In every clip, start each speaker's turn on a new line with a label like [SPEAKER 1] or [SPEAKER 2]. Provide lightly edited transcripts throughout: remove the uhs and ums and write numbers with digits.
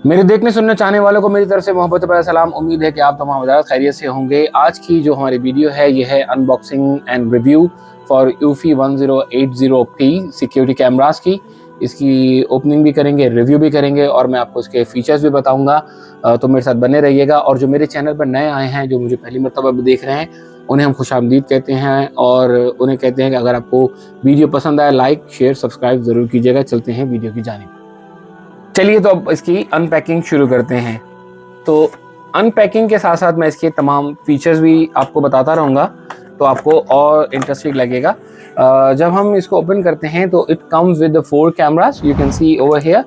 [SPEAKER 1] मेरे देखने सुनने चाहने वालों को मेरी तरफ से मोहब्बत भरा सलाम। उम्मीद है कि आप तमाम हज़रात खैरियत से होंगे। आज की जो हमारी वीडियो है ये है unboxing and review for Eufy 1080p security cameras की। इसकी ओपनिंग भी करेंगे, रिव्यू भी करेंगे और मैं आपको इसके फीचर्स भी बताऊंगा। तो मेरे साथ बने रहिएगा। और जो मेरे चैनल पर नए आए हैं, जो मुझे पहली मरतबा देख रहे हैं, उन्हें हम खुशामदीद कहते हैं और उन्हें कहते हैं कि अगर आपको वीडियो पसंद आए लाइक शेयर सब्सक्राइब ज़रूर कीजिएगा। चलते हैं वीडियो की जानिब। चलिए तो अब इसकी अनपैकिंग शुरू करते हैं। तो अनपैकिंग के साथ साथ मैं इसके तमाम फीचर्स भी आपको बताता रहूँगा, तो आपको और इंटरेस्टिंग लगेगा। जब हम इसको ओपन करते हैं तो it comes with 4 cameras, you can C over here.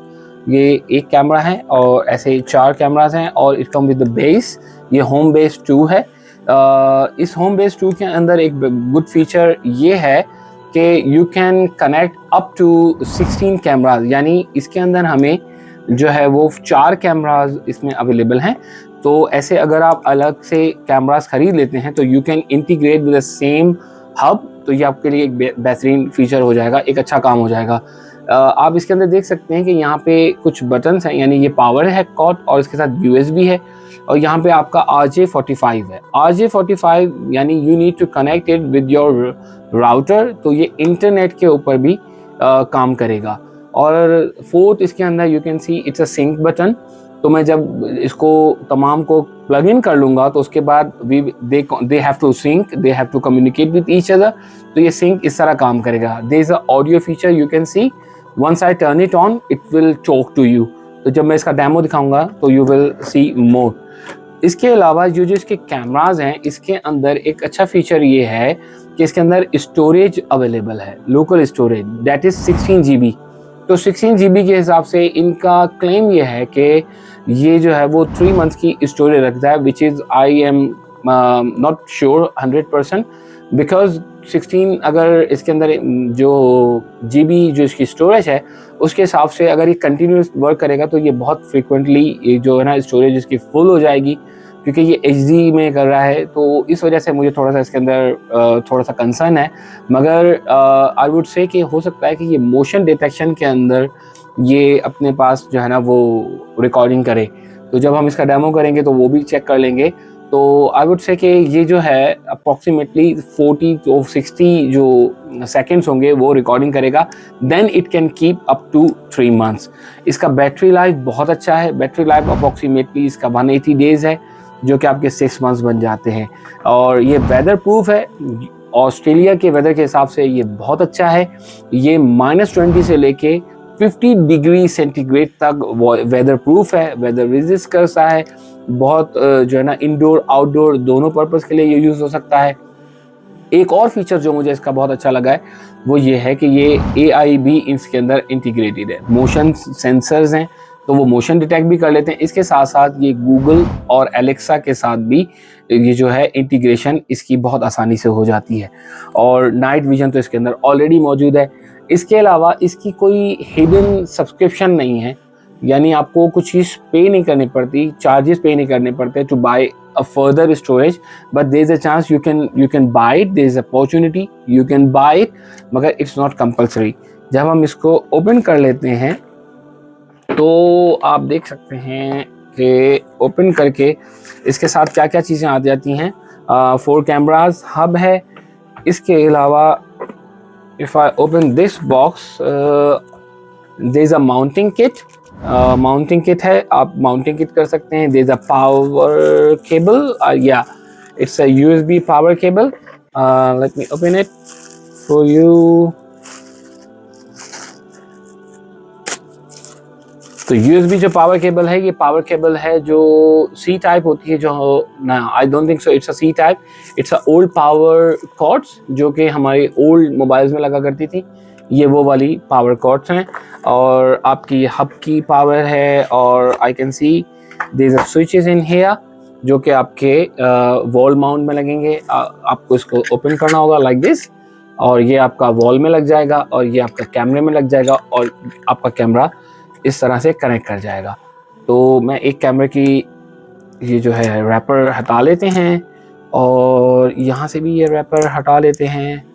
[SPEAKER 1] ये एक कैमरा है और ऐसे 4 कैमरास हैं और it come with the base. ये होम बेस 2 है। इस होम बेस 2 के अंदर एक गुड फीचर ये है कि you can connect up to 16 cameras, यानी इसके अंदर हमें जो है वो 4 कैमराज इसमें अवेलेबल हैं। तो ऐसे अगर आप अलग से कैमरास खरीद लेते हैं तो you can integrate with the same hub. तो ये आपके लिए एक बेहतरीन फीचर हो जाएगा, एक अच्छा काम हो जाएगा। आप इसके अंदर देख सकते हैं कि यहाँ पे कुछ बटन्स हैं, यानी ये पावर है कॉट और इसके साथ USB है और यहाँ पे आपका RJ45 है। RJ45 यानी you need to connect it with your router, तो ये इंटरनेट के ऊपर भी काम करेगा। और फोर्थ इसके अंदर you can see it's a sync button. तो मैं जब इसको तमाम को प्लग इन कर लूँगा तो उसके बाद they have to sync, they have to communicate with each other. तो ये सिंक इस तरह काम करेगा। There is a audio feature, you can see once I turn it on it will talk to you. तो जब मैं इसका डेमो दिखाऊंगा तो यू विल सी मोर। इसके अलावा जो इसके कैमराज हैं, इसके अंदर एक अच्छा फीचर ये है कि इसके अंदर स्टोरेज अवेलेबल है, local storage, that is 16 GB। तो 16 GB के हिसाब से इनका क्लेम ये है कि ये जो है वो 3 मंथ्स की स्टोरेज रखता है, which is I am not sure 100%, because 16 अगर इसके अंदर जो GB जो इसकी स्टोरेज है उसके हिसाब से अगर ये कंटिन्यूस वर्क करेगा तो ये बहुत फ्रिक्वेंटली जो है ना स्टोरेज इसकी फुल हो जाएगी, क्योंकि ये HD में कर रहा है। तो इस वजह से मुझे थोड़ा सा इसके अंदर थोड़ा सा कंसर्न है। मगर आई वुड से कि हो सकता है कि ये मोशन डिटेक्शन के अंदर ये अपने पास जो है ना वो रिकॉर्डिंग करे। तो जब हम इसका डेमो करेंगे तो वो भी चेक कर लेंगे। तो आई वुड से कि ये जो है अप्रॉक्सीमेटली 40 to 60 जो सेकेंड्स होंगे वो रिकॉर्डिंग करेगा। Then it can keep up to 3 months. इसका बैटरी लाइफ बहुत अच्छा है। बैटरी लाइफ अप्रॉक्सीमेटली इसका 180 डेज है, जो कि आपके 6 मंथ्स बन जाते हैं। और ये वेदर प्रूफ है। ऑस्ट्रेलिया के वेदर के हिसाब से ये बहुत अच्छा है। ये -20 से लेके 50 डिग्री सेंटीग्रेड तक वेदर प्रूफ है, वेदर रेजिस्ट करता है। बहुत जो है ना इंडोर आउटडोर दोनों पर्पस के लिए ये यूज़ हो सकता है। एक और फीचर जो मुझे इसका बहुत अच्छा लगा है वो ये है कि ये AI भी इसके अंदर इंटीग्रेटेड है। मोशन सेंसर्स हैं तो वो मोशन डिटेक्ट भी कर लेते हैं। इसके साथ साथ ये गूगल और एलेक्सा के साथ भी ये जो है इंटीग्रेशन इसकी बहुत आसानी से हो जाती है। और नाइट विजन तो इसके अंदर ऑलरेडी मौजूद है। इसके अलावा इसकी कोई हिडन सब्सक्रिप्शन नहीं है, यानी आपको कुछ चीज़ पे नहीं करनी पड़ती, चार्जेस पे नहीं करने पड़ते to buy a further storage, but there is a chance you can buy it, there is opportunity you can buy it, मगर it's not compulsory। जब हम इसको ओपन कर लेते हैं तो आप देख सकते हैं कि ओपन करके इसके साथ क्या क्या चीज़ें आ जाती हैं। 4 कैमरास, हब है। इसके अलावा if I open this box there is a mounting kit। Mounting kit है, आप माउंटिंग किट कर सकते हैं। There is a power cable, या it's a USB power cable. Let me open it for you. तो USB जो power cable है, ये पावर केबल है जो C टाइप होती है, जो ना I don't think so it's a C type, it's a old power cords जो कि हमारे ओल्ड मोबाइल्स में लगा करती थी। ये वो वाली पावर कॉर्ड्स हैं। और आपकी हब की पावर है और I can see there is a switches in here जो कि आपके वॉल माउंट में लगेंगे। आपको इसको ओपन करना होगा लाइक दिस, और ये आपका वॉल में लग जाएगा और ये आपका कैमरे में लग जाएगा और आपका कैमरा इस तरह से कनेक्ट कर जाएगा। तो मैं एक कैमरे की ये जो है रैपर हटा लेते हैं और यहाँ से भी ये रैपर हटा लेते हैं।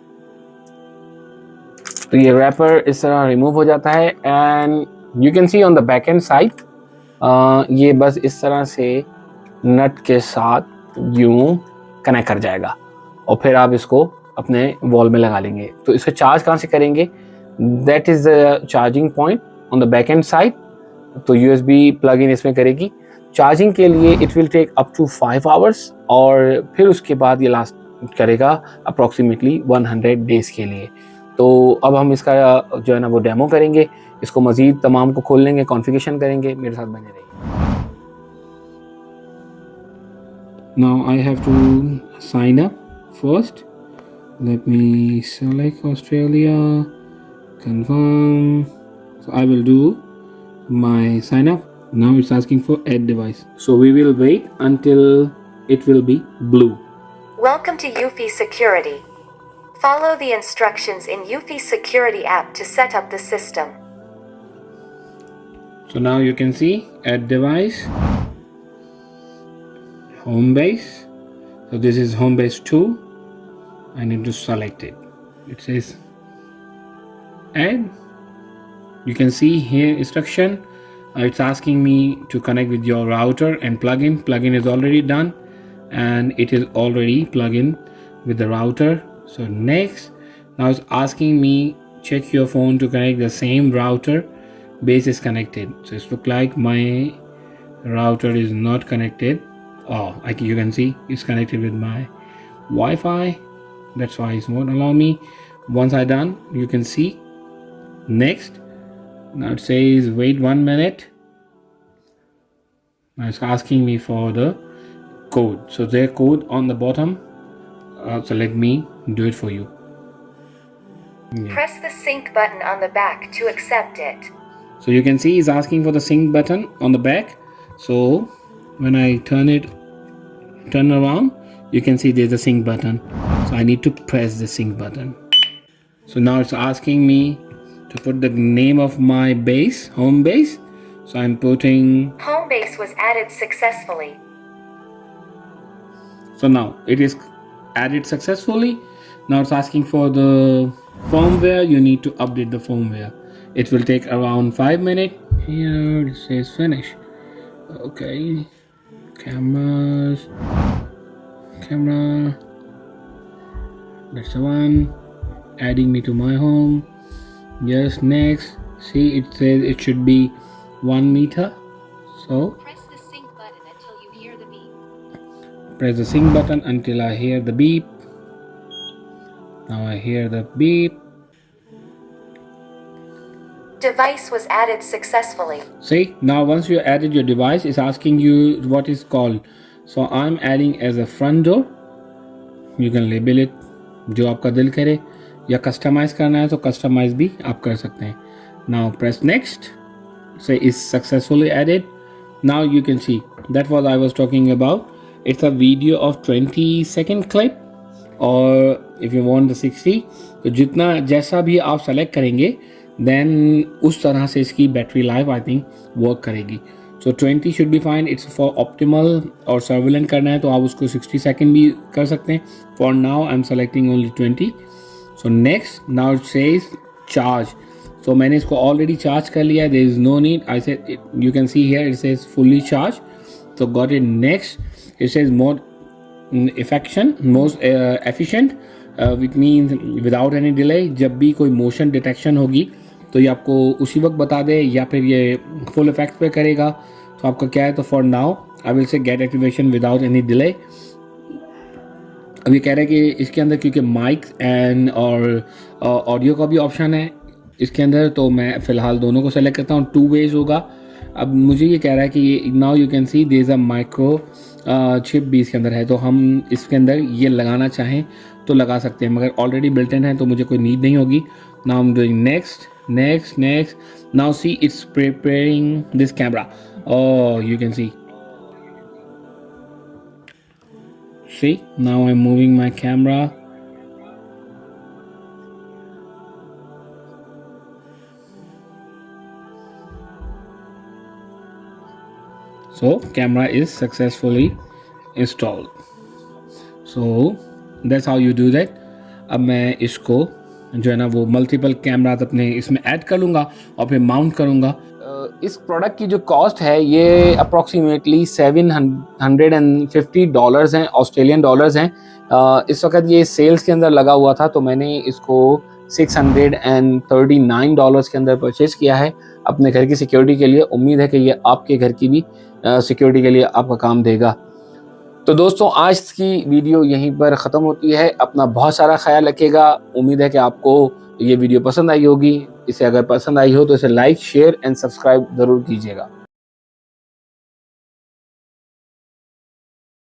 [SPEAKER 1] तो ये रैपर इस तरह रिमूव हो जाता है and you can C on the back and side ये बस इस तरह से नट के साथ यूं कनेक्ट कर जाएगा और फिर आप इसको अपने वॉल में लगा लेंगे। तो इसको चार्ज कहाँ से करेंगे? That is the charging point on the back and side. तो USB प्लग इन इसमें करेगी चार्जिंग के लिए। It will take up to 5 hours और फिर उसके बाद ये लास्ट करेगा अप्रॉक्सीमेटली 100 डेज़ के लिए। तो अब हम इसका जो है ना वो डेमो करेंगे, इसको मज़ीद तमाम को खोल लेंगे, कॉन्फ़िगरेशन करेंगे। मेरे साथ बने रहिए। Now I have to sign up first. Let me select Australia, confirm. So I will do my sign up. Now it's asking for add device. So we will wait until it will be blue.
[SPEAKER 2] Welcome to Eufy Security. Follow the instructions in Eufy Security app to set up the system.
[SPEAKER 1] So now you can see add device, home base. So this is home base 2. I need to select it. It says add. You can see here instruction. It's asking me to connect with your router and plugin. Plugin is already done and it is already plugged in with the router. So next, now it's asking me check your phone to connect the same router. Base is connected. So it looks like my router is not connected. Oh, you can see it's connected with my Wi-Fi. That's why it won't allow me. Once I done, you can see next. Now it says wait 1 minute. Now it's asking me for the code. So their code on the bottom. So let me do it for you. Yeah.
[SPEAKER 2] Press the sync button on the back to accept it.
[SPEAKER 1] So you can see it's asking for the sync button on the back. So when I turn around, you can see there's a sync button. So I need to press the sync button. So now it's asking me to put the name of my base, home base. So I'm putting
[SPEAKER 2] Home base was added successfully.
[SPEAKER 1] So now it is added successfully. Now it's asking for the firmware. You need to update the firmware. It will take around 5 minutes. Here it says finish. Okay, camera, that's the one. Adding me to my home. Yes, next. See, it says it should be 1 meter. So
[SPEAKER 2] Press the sync button until you hear the beep.
[SPEAKER 1] Press the sync button until I hear the beep. Now I hear the beep.
[SPEAKER 2] Device was added successfully.
[SPEAKER 1] See, now once you added your device, it's asking you what is called. So I'm adding as a front door. You can label it जो आपका दिल करे, या customise करना है तो customise भी आप कर सकते हैं. Now press next. Say is successfully added. Now you can see that what I was talking about. It's a video of 20-second clip. और if you want the 60, तो जितना जैसा भी आप सेलेक्ट करेंगे देन उस तरह से इसकी battery life I think work करेगी. सो 20 should be fine. It's for optimal. और सर्विलेंट करना है तो आप उसको 60 सेकेंड भी कर सकते हैं. For now I am selecting only 20. So next, now it says charge. So मैंने इसको ऑलरेडी चार्ज कर लिया. There is no need. I say you can see here it says fully charge. So got it. Next it says more most efficient which means without any delay. जब भी कोई motion detection होगी तो ये आपको उसी वक्त बता दे या फिर ये फुल इफेक्ट पे करेगा. तो आपका क्या है, तो for now I will say get activation without any delay. अभी कह रहे हैं कि इसके अंदर क्योंकि माइक एंड और ऑडियो का भी ऑप्शन है इसके अंदर, तो मैं फ़िलहाल दोनों को सेलेक्ट करता हूँ. 2 वेज होगा. अब मुझे ये कह रहा है कि now you can see there is a micro chip भी इसके अंदर है, तो हम इसके अंदर ये लगाना चाहें तो लगा सकते हैं, मगर ऑलरेडी बिल्ट इन है तो मुझे कोई नीड नहीं होगी. Now I am doing next. Now see, it's preparing this camera. Oh, you can see. Now I'm moving my camera. So camera is successfully installed. So that's how you do that. अब मैं इसको जो है ना वो multiple cameras अपने इसमें add कर लूँगा और फिर माउंट करूँगा. इस प्रोडक्ट की जो कॉस्ट है ये अप्रॉक्सीमेटली $750 हैं, ऑस्ट्रेलियन डॉलर्स हैं। इस वक्त ये सेल्स के अंदर लगा हुआ था, तो मैंने इसको $639 के अंदर परचेज़ किया है अपने घर की सिक्योरिटी के लिए। उम्मीद है कि ये आपके घर की भी सिक्योरिटी के लिए आपका काम देगा। तो दोस्तों, आज की वीडियो यहीं पर ख़त्म होती है। अपना बहुत सारा ख्याल रखिएगा। उम्मीद है कि आपको ये वीडियो पसंद आई होगी। इसे अगर पसंद आई हो तो इसे लाइक, शेयर एंड सब्सक्राइब ज़रूर कीजिएगा।